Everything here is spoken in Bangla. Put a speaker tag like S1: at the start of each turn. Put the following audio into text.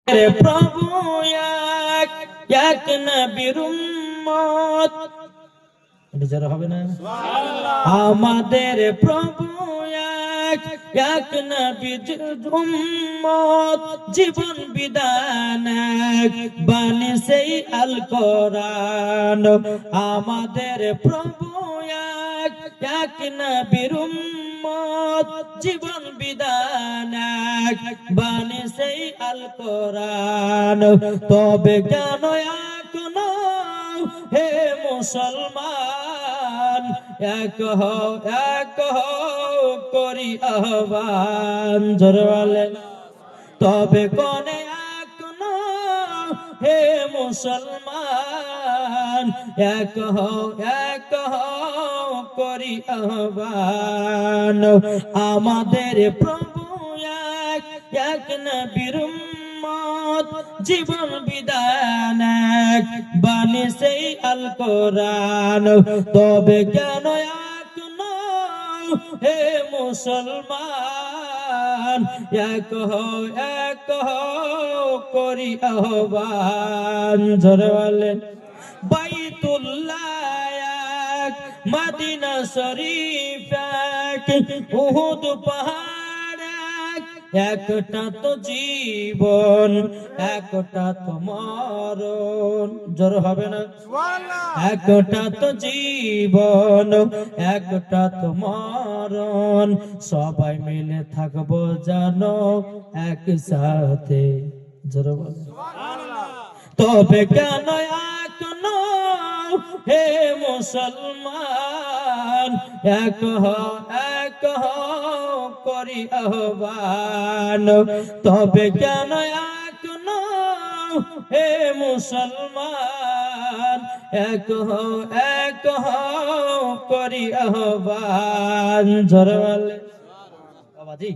S1: রে প্রভু এক এক নবীর উম্মত, এটা যারা হবে না আমাদের প্রভু এক এক নবীর উম্মত, জীবন বিধান এক বাণী সেই আল কোরআন। আমাদের প্রভু এক এক নবীর উম্মত, জীবন বিধান এক বাণী সেই আল কোরআন। তবে কেন এখনো হে মুসলমান এক হও করি আহ্বান, জোরে বলেন তবে কোনে এখনো হে মুসলমান এক হও করি আহ্বান। আমাদের প্রভু এক এক নবীর উম্মত, জীবন বিধান এক বাণী সেই আল কোরআন। তবে কেন এখনো হে মুসলমান এক হও করি আহ্বান, জোরে বলেন বাইতুল্লাহ এক, মদিনা শরীফ এক, উহুদ পাহাড় এক, একটা তো জীবন একটা তো মরণ, জোর হবে না একটা তো জীবন একটা তো মরণ, সবাই মিলে থাকবো জানো একসাথে, জোর বলে তবে কেন এখনো হে মুসলমান এক হও করি আহ্বান। তবে কেন এখনো হে মুসলমান এক হও করি আহ্বান, জোরে বলে বাবাজি।